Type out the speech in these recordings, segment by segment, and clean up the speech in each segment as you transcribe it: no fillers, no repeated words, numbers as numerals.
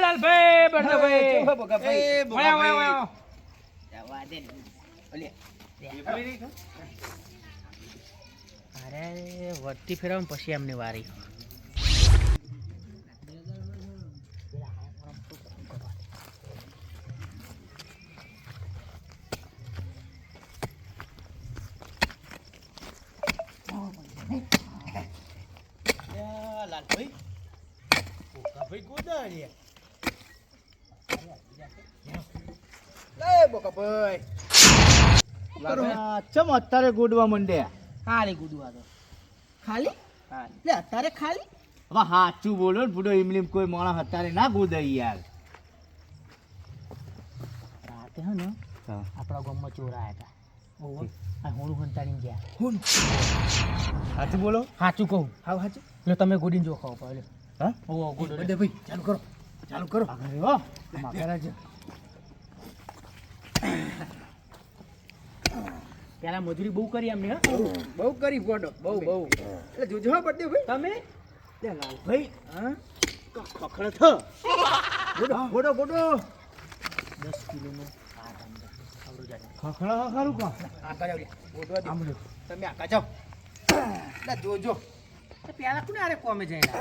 લાલભાઈ બળદેવભાઈ અરે વર્તી ફેરવા પછી એમને વારી લાલભાઈ ભાઈ ગોદાડ્યા લે બોકાભાઈ ચમ અત્યારે ગોડવા મંડ્યા ખાલી ગુડવા તો ખાલી હા લે અત્યારે ખાલી હવે સાચું બોલો ને બુડો એમની કોઈ માણસ અત્યારે ના ગોદાય યાર રાતે હે ને આપણા ગામમાં ચોર આયા હતા આ હોણું હંતાડીને ગયા સાચું બોલો સાચું કહું હાવ સાચું લો તમે ગોડીને જો ખાવ પડે હા ઓ ગોડો બડે ભાઈ ચાલુ કરો આગળ હો માગરા છે પેલા મજૂરી બહુ કરી અમને હા બહુ કરી ગોડો બહુ એટલે જોજો હો બડે ભાઈ તમે લે લાલભાઈ હા ખખડો થ ગોડો 10 કિલોનો હાથ અંદર આવડો જાય ખખડા ખરું કો આગળ આવડે ગોડવા દે તમે આગળ જાઓ લે જોજો તો પેલા કોને આરે કોમે જાય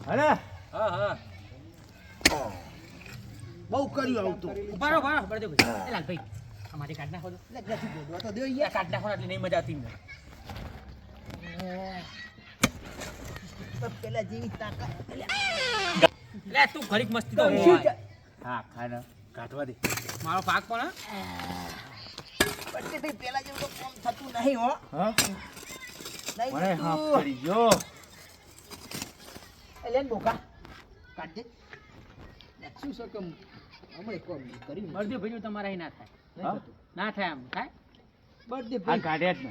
અરે હા બહુ કર્યું આવતું ઉભારો બળદે ભાઈ એ લાલભાઈ અમારી કાઢ નાખો લે ગથી ગોડવા તો દે યાર કાઢ નાખો એટલે નહીં મજા આવતી મને પેલા જેવી તાકાત લે તું ઘડીક મસ્તી તો હા ખાના કાઢવા દે મારો પાક પણ બડે ભાઈ પેલા જેવું તો કામ થતું નહીં હો હા નહીં મને હા કરી ગયો એલેન બોકા કાઢ દે શું છે કે હમણે કોમ કરી બળદે ભાઈ તમારા અહીં ના થાય ના થાય આમ થાય બડે ભાઈ કાઢ્યા જ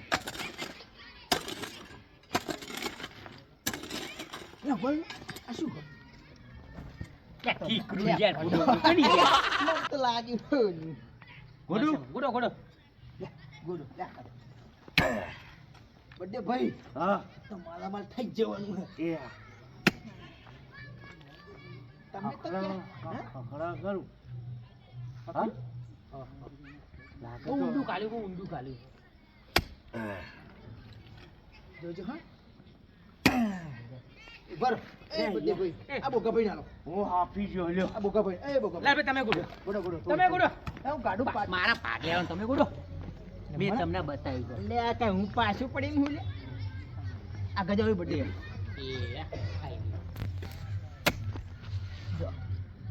ના બોલ આ શું કે ઠીકરું યાર ગુડો કરી દે મસ્ત લાગ્યું ગુડો ગોડો બડે ભાઈ હા તો માલામાલ થઈ જવાનું હે એ તમે તો ખખડા કરું હા ઊંડું કાલ્યું જોજો હા બર એ બડે ભાઈ આ બોકા ભાઈ નાલો હું હાફી જો લ્યો આ બોકા ભાઈ એ બોકા લે ભાઈ તમે ગુડો તમે ગુડો હું ગાડું મારા પાક લેવાનું તમે ગુડો મેં તમને બતાવ્યું છે લે આ કઈ હું પાછું પડીને હું લે આ ગજાવી બડે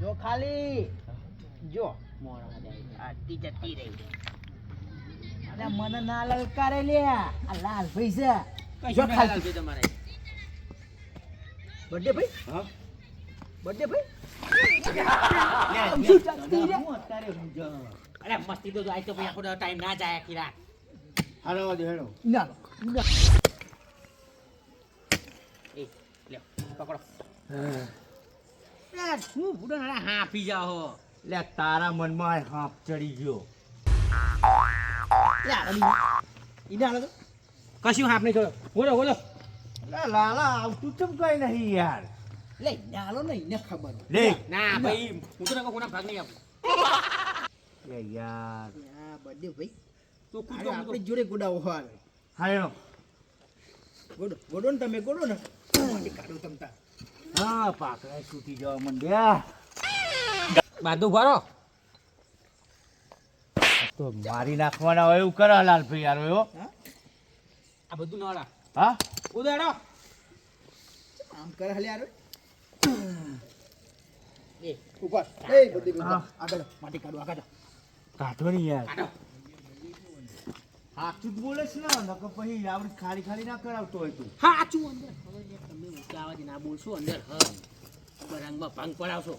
જો ખાલી જો મોરા આતી જતી રહી અરે મને ના લલકારે લે આ લાલ ભાઈ છે જો ખાલી તમારે બડે ભાઈ હા બડે ભાઈ અરે મસ્તી તો આઈ તો ભાઈ આખો ટાઈમ ના જાય આખી રાત હાલો દે હેડો ના એ લ્યો પકડો યાર હું બુડો ના હાફી જાઓ લે તારા મનમાં હાફ ચડી ગયો લે ઈને હાલો કશું હાફ નહીં છોડો બોલો લે લાલા આવતું ચમ કઈ નહીં યાર લે નાલો નહીં ને ખબર લે ના ભાઈ હું તો નકો કોના ભાગ નહીં આપું લે યાર આ બડે ભાઈ તો કૂદો આપણે જોડે ગોડાઓ હાલ હાલો ગોડો ને તમે ગોડો ને મને કાઢો તમતા હા પાકડા છૂટી જવા મંડ્યા બાંધો ભરો તો મારી નાખવાના હોય એવું કરે લાલ ભાઈ યાર એવો આ બધું નળા હા ઉદાડો આમ કરે હાલે યાર એ ઉપર એ બધી આગળ માટી કાઢો આગળ કાઢો ને યાર કાઢો હાચું જ બોલે છે ને નકર પછી આવડી ખાલી ના કરાવતો હોય તું હાચું અંદર હવે તમે ઊંચા અવાજે ના બોલશો અંદર બરાંગમાં ભાંગ પડાવશો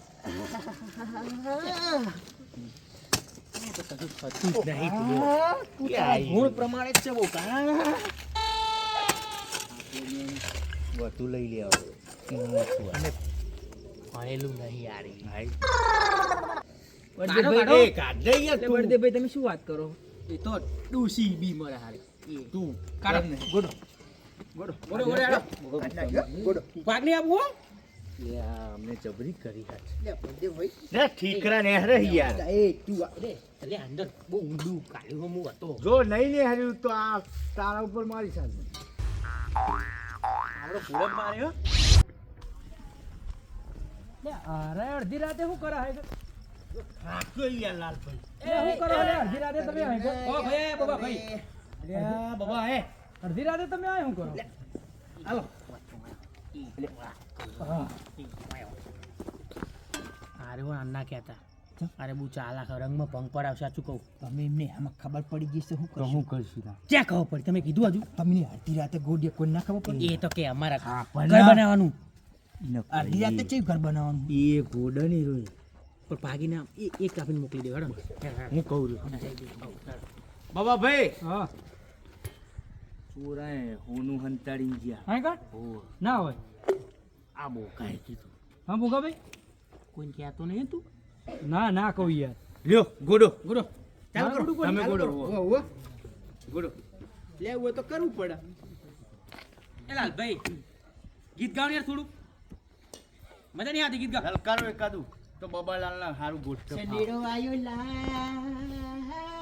તો કશું થતું જ નહીં ગુણ પ્રમાણે જ છે બહુ વધુ લઈ લે અને ભણેલું નહીં યાર ભાઈ તમે શું વાત કરો એ તો ડૂસી બી મરે હારે તું કાઢ ને ગોડો ભાગ નહીં આપવું અમને જબરી કરી હાથ લે બળદેવભાઈ લે ઠીકરા ને રહી યાર એ તું રે એટલે અંદર બહુ ઊંડું કાઢ્યું હું હતો જો નહીં ને હાર્યું તો આ તારા ઉપર મારી સાથે આપણો પૂરબ માર્યો લે અરે અડધી રાતે શું કરે હે થાક્યો યાર લાલભાઈ એ શું કરો લે અડધી રાતે તમે હે ઓ ભાઈ બાબા ભાઈ અરે બાબા હે અડધી રાતે તમે આ શું કરો હાલો અરે હું અન્ના કહેતા અરે બહુ ચાલાક રંગમાં ભંગ પડાવ સાચું કહું તમે એમને આમાં ખબર પડી ગઈ છે શું તો હું કરશું ક્યાં ખબર પડી તમે કીધું હજુ તમને અડધી રાતે ગોડીએ કોઈ ના ખબર પડી એ તો કે અમારા હા, ઘર બનાવવાનું અડધી રાતે ચેવી ઘર બનાવવાનું એ ઘોડાની રોઈ પણ ભાગીને એક કાપીને મોકલી દેવાડો ને હું કહું છું બાબા ભાઈ હા ચોરાએ હોનું હંતાડી ગયા હા કા હો ના હોય આ બોકાએ કીધું હા ભૂગાભાઈ કોઈને કહેતો નહીં તું ના ના કહું યાર લ્યો ગોડો ગુરુ ચાલ હા, કરું તમે ગોડો ગોડો લેવું હોય તો કરવું પડે એ લાલ ભાઈ ગીત ગાવ યાર થોડું મજા નહીં આવતી ગીત ગાવ હલકારો એકાદું તો બબાલાલ ના હારું ગોઠ સનેડો આયો લા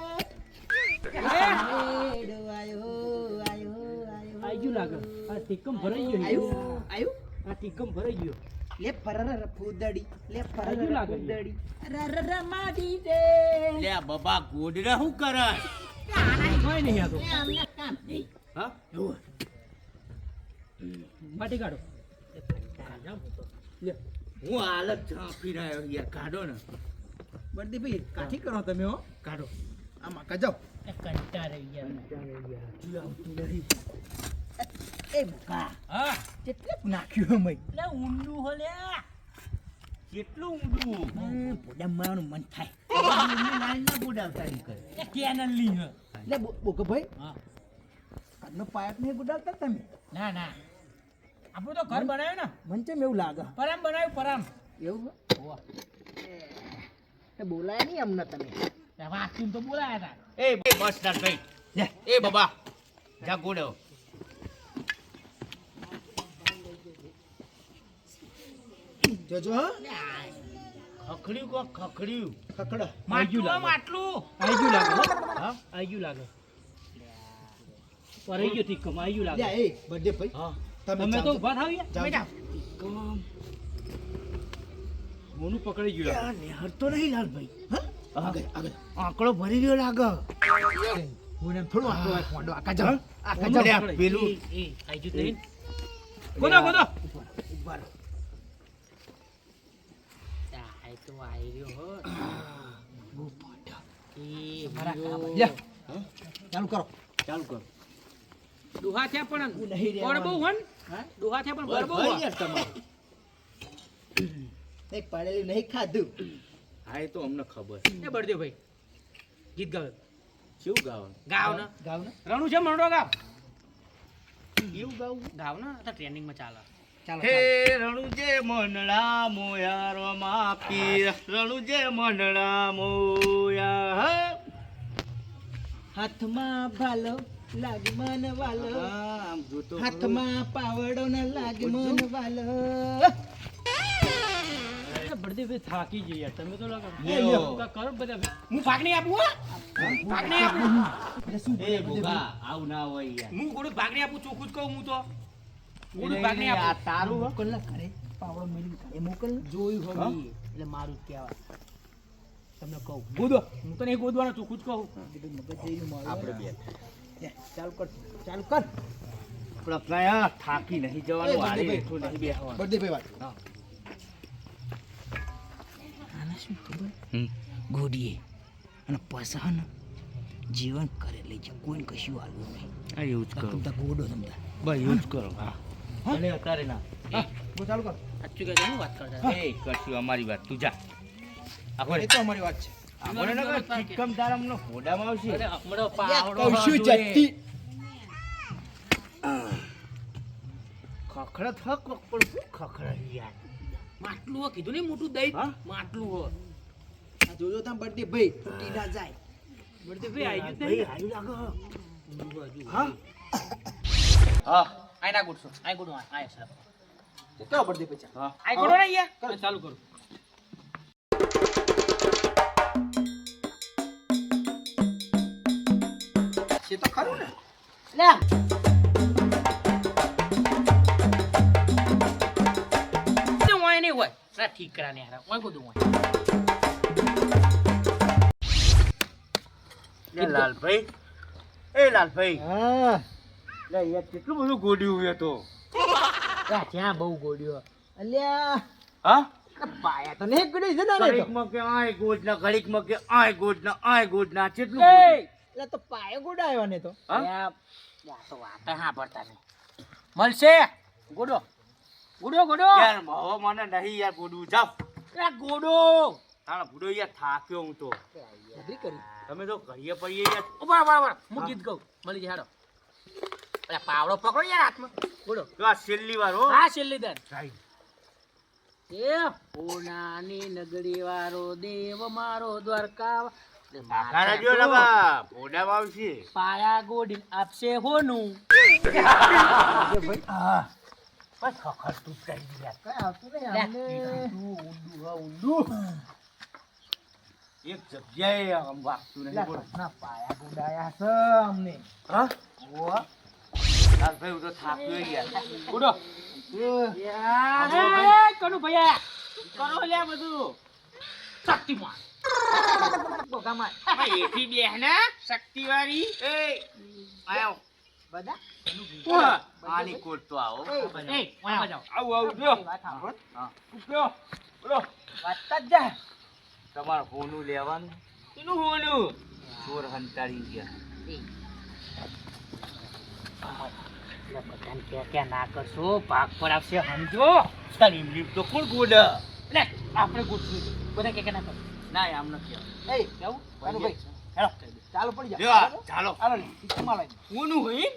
આયુ લાગે આ ટીકમ ભરાઈ ગયો આયો આ ટીકમ ભરાઈ ગયો લે ફરર ફૂદડી લે ફરર આયુ લાગે. ફૂદડી રર માડી દે લે આ બબા ગોડરા શું કરે કોઈ નહીં આતો હા માટી કાઢો લે હું હાલત ચાપી રહ્યો યાર કાઢો ને બળદી ભાઈ કાઠી કરો તમે હો કાઢો આમાં કજાવ એ કંટાળે યાર એ મુકા હા કેટલે નાખ્યું મય લે ઊંડું હો લે કેટલું ઊંડું પોડા મારવાનું મન થાય લાઈન ના ગુડાવતા એમ કરે એ કેનલ લી હે લે બોકો ભાઈ હા આજનો પાયક નહીં ગુડાવતા તમે ના ના આપણું તો ઘર બનાવ્યું ને મને ચેમ એવું લાગે પરામ બનાવ્યું પરામ એવું હોવા એ બોલાય નહીં અમને તમે વાસ્તુ તો બોલાયા હતા એ બસ ના ભાઈ લે એ બબા જા ગોડો જોજો હા ખખડ્યું કો ખખડ્યું ખખડા માટલું માટલું આઈ ગયું લાગે હો. હા આઈ ગયું લાગે પરાઈ ગયો ટીકમ આઈ ગયું લે લાગે એ બર્થડે ભાઈ હા તમે તો ચાલજો. ઊભા થાવ યાર જાઓ, તમે જાઓ મોનું પકડી ગયું યાર નેહર તો નહીં લાલભાઈ હા આગળ આગળ આંકડો ભરી ગયો લાગે હું એમ થોડું આટલો હોય ફોંડો આકા જાઓ આકા મોનું જાઓ લે, પકડી. પેલું. એ આઈ ગયું નહીં ગોદો ગોદો ઉપર આઈ તો આઈ રહ્યો હો એ મારા હીરો. કામ લે ચાલુ કરો ચાલુ કર ડોહા થયા પણ હું નહીં બળ બહુ રહેવાનું. હન હા ડોહા થયા પણ બળ બહુ ભાઈ હન. યાર તમારું નહીં પડેલું નહીં ખાધું હા એ તો અમને ખબર એ બળદેવ ભાઈ ગીત ગાવ શું ગાવાનું ગાવ ને ગાવ ને રણુ છે મંડો ગાવ એવું ગાવું ગાવ ને તો ટ્રેનિંગ માં ચાલે ચાલો હે રણુજે મનડા મોયારો માપી રણુજે મનડા મોયા હાથમાં ભાલો લાગમન વાલો આમ જોતો હાથમાં પાવડો ના લાગમન વાલો બળદેવ ભાઈ થાકી જઈએ યાર તમે તો લાગે લ્યો. કરો બધા હું ભાગ નહીં આપું હો ભાગ નહીં આપું એટલે શું એ ભોગા આવું ના હોય યાર હું ગોળું ભાગ નહીં આપું ચોખ્ખું જ કહું હું તો ગોળું ભાગ નહીં આ આપું તારું હો? મોકલ ના ઘરે પાવડો મેળવી ઘરે મોકલ ને. જોયું હા? હવે એટલે મારું જ કહેવાય તમને કહું ગોદો હું તો નહીં ગોદવાનો ચોખ્ખું જ કહું કીધું મગજ જઈ રહ્યું મારું. આપણે બે લે, ચાલુ કર ચાલુ કર પણ આપણે આ થાકી નહીં જવાનું એ હારી બર્થડે હેઠું નહીં બેસવાનું બર્થડે ભાઈ વાત હા. આના શું ખબર હમ. ગોડીએ અને પસા ને જીવન કરે લઈ છે કોઈને કશું હાલવું નહીં હા એવું જ કરો તમતા ગોડો તમતા બસ એવું જ કરો હા હા? અને અત્યારે ના હા બહુ ચાલુ કર સાચું કહે હું વાત કરતા એ કરશું અમારી વાત તું જા એ તો અમારી વાત છે આપણે ના કર ચિકમ તારામનો ફોડામાં આવશે અરે હમણાં યાર, પાવડો કશું જોઈએ. જતી ખખડા થક પણ શું ખખડા યાર માટલું હો કીધું ને મોટું દહીં હા? માટલું હો આ જોજો તા બર્થડે ભાઈ તૂટી ના જાય બળદેવ ભાઈ આવી ભાઈ ગયું આયુ લાગે નહીં હા હા આઈ ના ગુડશો આઈ ગુડ આ સર કેવો પડદે પછી હા આઈ ગોડો ને યાર ચાલુ કરું છે તો ખરું ને લે તે હોય નહીં હોય ના ઠીક કરા ને યાર હોય બધું હોય લે લાલભાઈ એ લાલભાઈ હા લે યાર કેટલું બધું ગોડ્યું હોય તો ત્યાં બહુ ગોડ્યો અલ્યા હા પાયા તો નહીં ગડી છે ને ઘડીકમાં કે આય ગોડના ઘડીકમાં કે આય ગોડના કેટલું એ એટલે તો પાયો ગોડાયો ને તો હા યા તો વાત હા પડતા નહીં મળશે ગોડો ગોડો ગોડો યાર હવે મને નહીં યાર ગોડું જાવ એ ગોડો તારા ભૂડો યાર થાક્યો હું તો જબરી કરી તમે તો કહીએ પડીએ યાર ઉભા બરાબર હું ગીત કહું મળી જાય હેડો અરે પાવડો પકડો યાર હાથમાં ગોડો તો આ છેલ્લી વાર હો હા છેલ્લી દર જાય. એ પૂનાની નગરી વાળો દેવ મારો દ્વારકા કાકા જો લગા ભોડામાં આવશે પાયા ગોડી આપશે હોનું હા બસ ખખર તું કરી યાર કઈ આવતું નહીં અમને એક જગ્યાએ આમ વાગતું નહીં બોલો ના પાયા ગોડાયા છે અમને હા ઓ લાલભાઈ હું તો થાક્યો યાર ગોડો યાર, કનુ ભૈયા કરો લે બધું શક્તિમાન બોગામાં એથી બેહ ને શક્તિ વાળી એ આયો બધા આની કોટ તો આવો એ વાયા જાઓ આવું આવું જો વાત સાંભળ હા ઉભ્યો બોલો વાતતા જ જાય તમારે હોનું લેવાનું એનું હોનું ચોર હંતાડી ગયા એટલે બધાને ક્યાં ના કરશો ભાગ પર આવશે સમજો તારી લીપ તો કોણ ગોડ એટલે આપણે ગોઠવું બધા કે ના કરો ના આમ નથી એ કેવું ભાઈ હેલો ચાલો પડી લ્યો જા આ, ચાલો ચાલો ટીચમાં લઈ હોનું હોય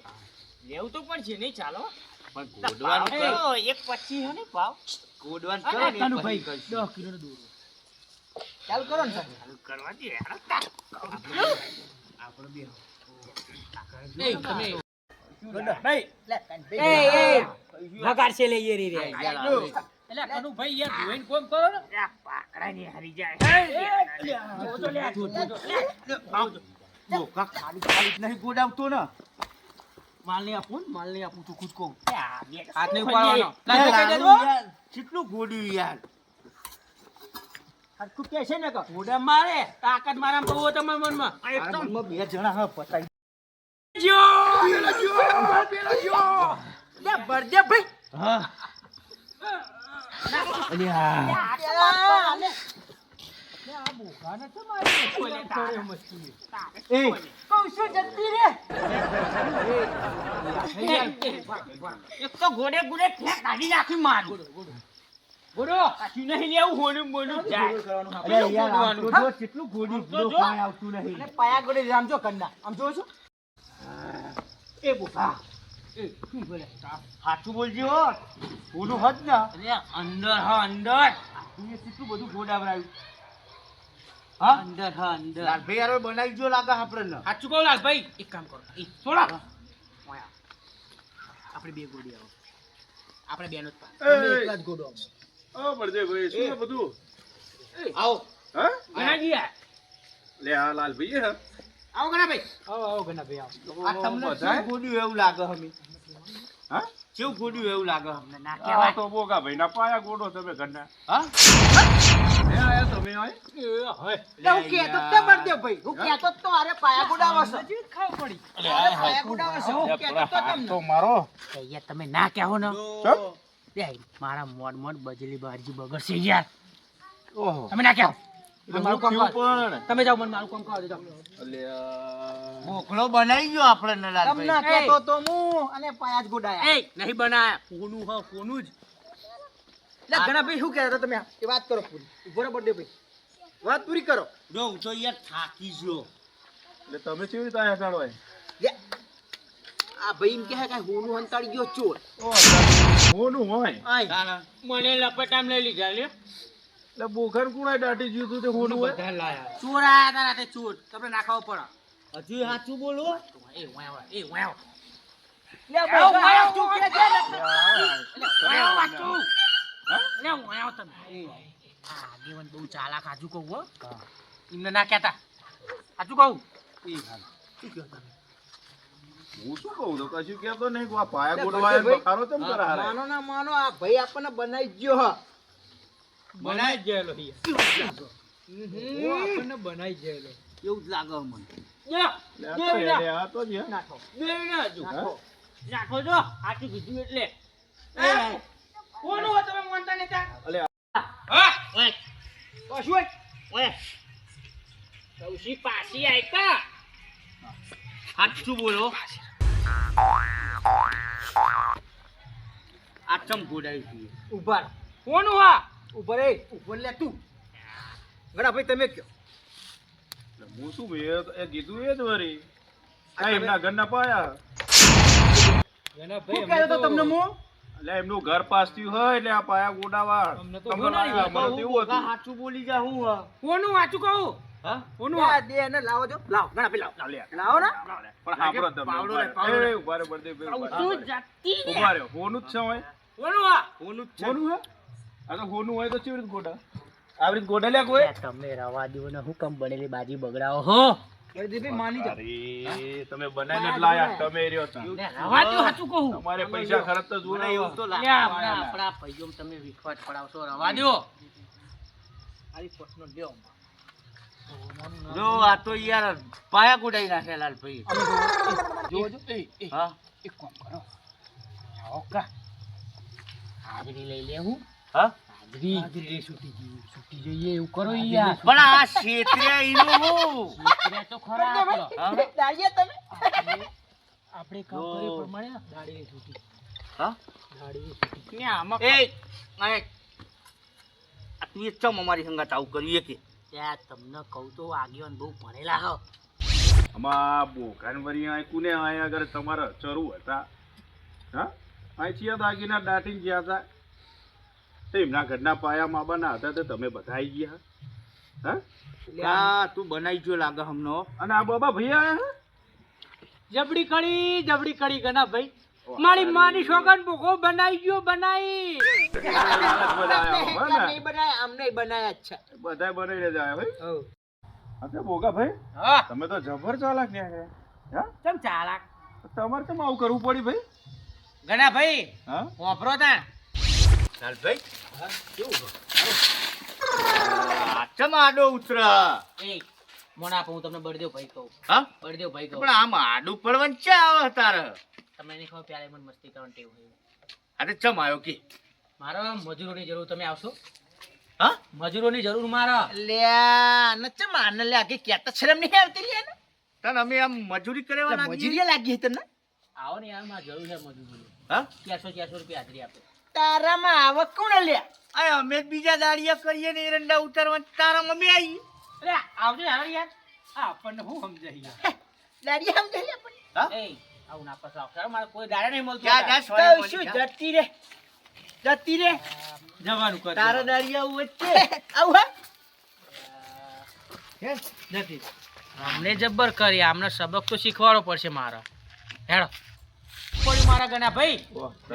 લેવું તો પડશે નહીં ચાલો પણ ગોડવાનું કરો એક પછી હે ને ભાવ ગોડવાનું કરો ને કનુ પછી ભાઈ કરશું. 10 કિલો દૂર ચાલુ કરો ને સાહેબ ચાલુ કરવા દે આપણે બે એ તમે ગોડા ભાઈ લે કાન એ વગાડ છે લે એ રે રે યાર, એટલે કનુ ભાઈ યાર જોઈને કોમ કરો ને પાકડાની હારી જાય જો લે બોકા ખાલી ખાલી જ નહીં ગોડાવતો ને માલ નહીં આપું તું ખુદ કહું હાથ નહીં ઉપાડવાનો. યાર, લાલ કહી દેજો. યાર, કેટલું ગોડ્યું યાર તું કે છે ને કો ઉડા મારે તાકાત મારામાં બહુ તમારા મનમાં આ મનમાં બે જણા હા પતાઈ જો લે બરદે ભાઈ હા લે આ બોગાને તો મારી છોડે મસ્તી એ કહું છું જલ્દી રે એક તો ગોડે ગોડે ઠેક કાઢી નાખી માર ગોડો કાચી નહીં લેવું હોનું બોનું જાય અરે યાર આમ તો જો કેટલું ગોડ્યું તો જો. બધું કાંઈ આવતું નહીં એટલે પાયા ગોડે રામજો કરના આમ જોવો છો એ બોકા એ શું બોલે સાચું બોલજો હો ઓલું હદ ના અરે અંદર હા અંદર તું કેટલું બધું ગોડાવરાયું હા અંદર હા અંદર લાલભાઈ યાર બનાવી જો લાગે આપણને સાચું કહું લાલ ભાઈ એક કામ કરો એ છોડા આપણે બે ગોડી આવો આપણે બેનો જ પાડ. તમે એકલા જ ગોડો ઓ બળદેવભાઈ શું છે બધું આવો હા ગણા ગયા લે આ લાલભાઈ હે આવો ગણા ભાઈ આવો ગના ભાઈ આવો આ તમને બધાય? કેવું ગોડ્યું એવું લાગે હમે હા કેવું ગોડ્યું એવું લાગે અમને ના આ કહેવાય તો બોગા ભાઈ ના પાયા ગોડો તમે ઘરના હા લે આયા તમે આય હું કહેતો જ તે બરદે ભાઈ હું કહેતો જ તો અરે પાયા ગોડાવો છે નજીક ખાવ પડી અરે પાયા ગોડાવો છે હું કહેતો તો તમને તો મારો યાર તમે ના કહો ને ચમ લે મારા મોડ બજલી બારજી બગડશે યાર ઓહો તમે ના કહો એટલે હું થયું પણ તમે જાઓ મને મારું કામ કરો જાઓ અલ્યા બોકડો બનાવી ગયો આપણે તમને લાલભાઈ કહેતો તો હું અને પાયા જ ગોડાયા એ નહીં બનાયા ફોનું હા ફોનું જ લે ગના ભાઈ શું કહેતો તમે એ વાત કરો પૂરી ઉભો રહો બરદે ભાઈ વાત પૂરી કરો જો હું તો યાર થાકી ગયો એટલે તમે કેવી રીતે આયા જાણો લે આ ભાઈ એમ કહે કે હોનું હંતાડી ગયો ચોર મોનું હોય આય તારા મને લપટામ લઈ લીધા લે એટલે બોખર કુણાય દાટી ગયું તું તે મોનું હોય બધા લાયા ચોર આયા તા રાતે ચોર તમને નાખાવો પડે હજુ સાચું બોલો એ વાવ એ વાવ આગેવાન બહુ ચાલાક હાજુ કહું હો એમને ના કહેતા હાજુ કહું હું શું કહું તો કશું કહેતો નહીં કે આ પાયા ગોડવા એને બખારો કેમ કરે હારે? માનો ના માનો આ ભાઈ આપણને બનાવી જ ગયો હ બનાઈ જ ગયેલો હિ. આપણને બનાવી જ ગયેલો એવું જ લાગે મને લે આ તો હેડે, આ તો જ હે. નાખો બે ના હજુ. હા? નાખો જો આટલું કીધું એટલે કોનું હોય તમે માનતા નતા? અલે હા ઓય કશું હોય? ઓય સૌસી પાછી આયકા સાચું બોલો આ ચમ ગોડાઈ છે ઉભા રહો. કોનું હા ઉભા રે ઉભા લે તું ગણા ભાઈ તમે કયો હું શું એ કીધું એ જ વરી આ એમના ઘરના પાયા શું કહેતો તો તમને હું એટલે એમનું ઘર પાસ થયું હોય એટલે આ પાયા ગોડાવા અમને તો તમને ગોડાઈ મને તો એવું હતું. સાચું બોલી જા હું કોનું વાંચું કહું હા કોનું આ દે એને લાવો જો લાવો ગણા ભાઈ લાવો લાવો ને પણ સાંભળો તમે પાવડો લે, ઉભા રહો. એ ઉભા રહો, બળદેવભાઈ, ઉભા રહો. તું જાતી રે. ઉભા રહો. હોનું જ છે હોય કોનું હા હોનું જ છે હોનું હે આ તો હોનું હોય તો કેવી રીતે ગોડા આવી રીતે ગોડા લ્યા કોઈ તમે રવા દો ને હું કમ બનેલી બાજી બગડાવો હો બળદેવભાઈ માની જાઓ અરે તમે બનાવીને જ લાયા તમે એ રહ્યો છો. રવા દો સાચું કહું તમારે પૈસા ખર્ચ તો જોડે એવું તો લે આપણા ભાઈઓ તમે વિખવાટ પડાવશો રવા દો આરી પોટનો લ્યો જો આ તો યાર પાયા ગોડાઈ નાખે લાલભાઈ જોવો જો હા એક કામ કરો આવો કા હાજરી લઈ લેવું હા હાજરી છૂટી જઈએ એવું કરો યાર પણ આ ક્ષેત્રે ઈનું હું છોકરા તો ખરા આપણો. હા? દાડિયા તમે આપણે કામ કર્યું પ્રમાણે દાડી છૂટી હા દાડી છૂટી ને આમાં એ આ તું એ ચમ અમારી સંગાત આવું કરીએ કે ત્યાં તમને કહું તો આગેવાન બહુ ભણેલા હો આમાં બોકાન વરી આ કુને આયા અગર તમારા ચરુ હતા હા આ છીએ દાગીના દાટીને ગયા હતા તો એમના ઘરના પાયા માબાના હતા તો તમે બધા આવી ગયા હા આ તું બનાઈ જો લાગે હમનો અને આ બાબા ભાઈ આયા જબડી કડી ગના ભાઈ મારી માની સોગન ભૂખો બનાઈ ગયો બનાઈ નહીં બનાયા અમને બનાયા જ છે બધા બનાવીને જ આયા ભાઈ હવ હા તો બોગા ભાઈ હા તમે તો જબર ચાલાક ને હા ચમ ચાલાક તમારે કેમ આવું કરવું પડ્યું ભાઈ ગના ભાઈ હા વાપરો તા લાલભાઈ આ ચમ આડો ઉતર એ મોના આપો હું તમને બળદેવ ભાઈ કહું હા બળદેવ ભાઈ કહું પણ આમ આડું પડવાનું ચા આવે તારે તમને નહીં ખબર પ્યારે મને મસ્તી કરવાની ટેવ હોય આ તો ચમ આવ્યો કે મારો મજૂરોની જરૂર તમે આવશો હા મજૂરોની જરૂર મારો લ્યા નચે માન લે આગે કેતા શરમ નહીં આવતી લે ને તને અમે આમ મજૂરી કરવા લાગીએ મજૂરી લાગી તને આવો ને યાર મારે જરૂર છે મજૂરોની હા 400 રૂપિયા હાજરી આપે તારામાં આવક કોણ લે આ અમે જ બીજા દાડિયા કરીએ ને એરંડા ઉતારવા તારામાં અમે આવી અરે આવજો યાર યાર આ આપણને હું સમજાય યાર દાડિયા સમજે લે પણ હા એ આવું ના પાછો આવશે મારે કોઈ દાડા નહીં મળતું જા જા તો સોરી શું મળી જા. જતી રે જવાનું કર તારા દાડિયા વચ્ચે આવું હા નથી અમને જબ્બર કરી આમને સબક તો શીખવાડવો પડશે મારો હેડો પડી મારા ગણા ભાઈ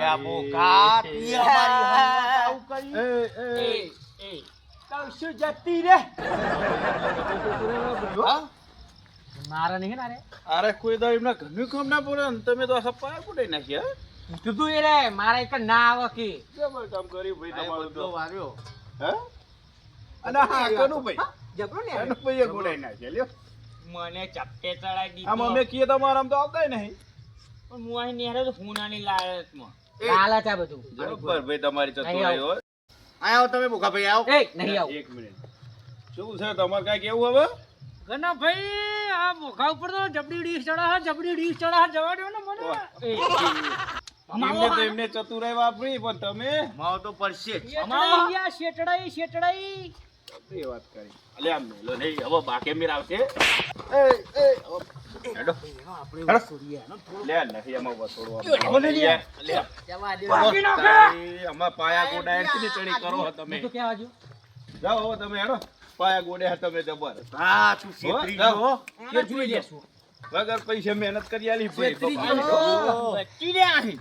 આ બોકા તી અમારી હંગાત આવું કરી એ તો શું જતી રે મારા નહીં ના રે અરે કોઈ દા એમના ઘરનું કામ ના પડે ને તમે તો આ પાયા ગોડાઈ નાખ્યા કીધું એ રે મારા એક ના આવે કે જબર કામ કર્યું ભાઈ તમારું તો વાર્યો હે અને હા કનું ભાઈ જબરો ને એનું ભાઈ એ ગોડાઈ નાખ્યા લ્યો મને ચપટે ચડાઈ દીધો આમ અમે કીએ તમારા આમ તો આવતાય નહીં પણ હું અહીં નેહરો તો હુનાની લાલચમાં લાલચ આ બધું બરોબર ભાઈ તમારી ચતુરાઈ હોય આવો તમે બોકા ભાઈ આવો એ નહીં આવું એક મિનિટ શું છે તમારે કાંઈ કેવું હવે ગના ભાઈ આ મોખા ઉપર તો જબડી ડીશ ચડા જવા દો ને મને એમને તો એમને ચતુરાઈ વાપરી પણ તમે માવ તો પડશે જ શેટડાઈ એ વાત કરી અલે આમ મેલો નહીં હવે બાકે મેર આવશે હેડો લે નહીં આમાં વસોડવા લે આમાં પાયા ગોડા એની ચડી કરો હો તમે તો ક્યાં વાજો જાઓ હવે તમે હેડો પાયા ગોડે તમે જબર હા તું છેતરી જાઓ. ગયો કે જોઈ લેશું વગર પૈસે મહેનત કરી આલી ભાઈ છેતરી બાપા. ગયો. બચી રે નહીં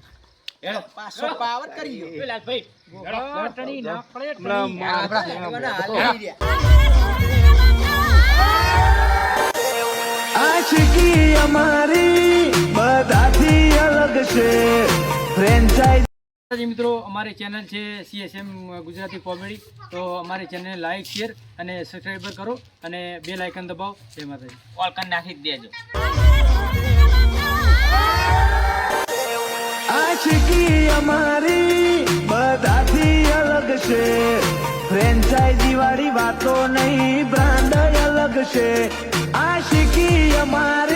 હેડો પાછો પાવર કરી દો એ લાલભાઈ ગોઠણી ના પડે આશિકી અમારી બધાથી અલગ છે ફ્રેન્ચાઇઝ મિત્રો અમારી ચેનલ છે CSM ગુજરાતી કોમેડી તો અમારી ચેનલને લાઈક શેર અને સબસ્ક્રાઈબર કરો અને બેલ આઇકન દબાવો જય માતાજી ઓલ કન નાખી જ દેજો આશિકી અમારી બધાથી અલગ છે ફ્રેન્ચાઇઝી વાળી વાતો નહીં બ્રાન્ડ અલગ છે આશિકી અમારી